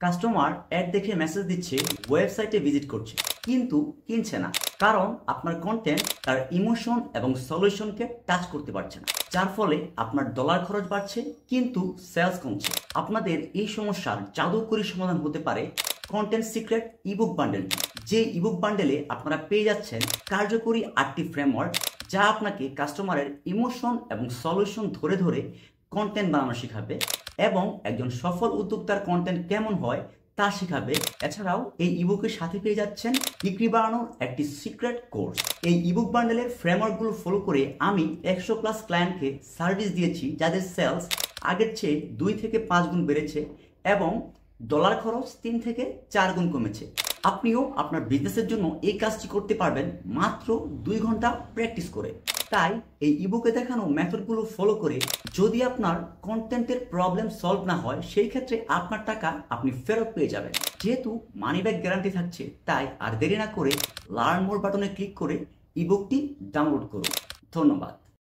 Customer add দেখে message দিচ্ছে, ওয়েবসাইটে ভিজিট করছে, কিন্তু কিনছে না, কারণ আপনার কন্টেন্ট তার ইমোশন এবং সলিউশনকে টাচ করতে পারছে না, যার ফলে আপনার ডলার খরচ বাড়ছে কিন্তু সেলস কমছে। আপনাদের এই সমস্যার জাদুকরী সমাধান হতে পারে কন্টেন্ট সিক্রেট ইবুক বান্ডেল, যে ইবুক বান্ডেলে আপনারা পেয়ে যাচ্ছেন কার্যকরী 8টি ফ্রেমওয়ার্ক, যা আপনাকে কাস্টমারের ইমোশন এবং সলিউশন ধরে ধরে কন্টেন্ট বানানো শেখাবে এবং একজন সফল উদ্যোক্তার কন্টেন্ট কেমন হয় তা শেখাবে। এছাড়াও এই ইবুকের সাথে পেয়ে যাচ্ছেন বিক্রি বাড়ানোর একটি সিক্রেট কোর্স। এই ইবুক বান্ডেলের ফ্রেমওয়ার্কগুলো ফলো করে আমি 100+ ক্লায়েন্টকে সার্ভিস দিয়েছি, যাদের সেলস আগের চেয়ে 2 থেকে 5 গুণ বেড়েছে এবং ডলার খরচ 3 থেকে 4 গুণ কমেছে। আপনিও আপনার বিজনেসের জন্য এই কাজটি করতে পারবেন মাত্র 2 ঘন্টা প্র্যাকটিস করে। তাই এই ইবুকে দেখানো মেথডগুলো ফলো করে যদি আপনার কন্টেন্টের প্রবলেম সলভ না হয়, সেই ক্ষেত্রে আপনার টাকা আপনি ফেরত পেয়ে যাবেন। যেহেতু মানি ব্যাক গ্যারান্টি থাকছে, তাই আর দেরি না করে লার্ন মোর বাটনে ক্লিক করে ইবুকটি ডাউনলোড করুন। ধন্যবাদ।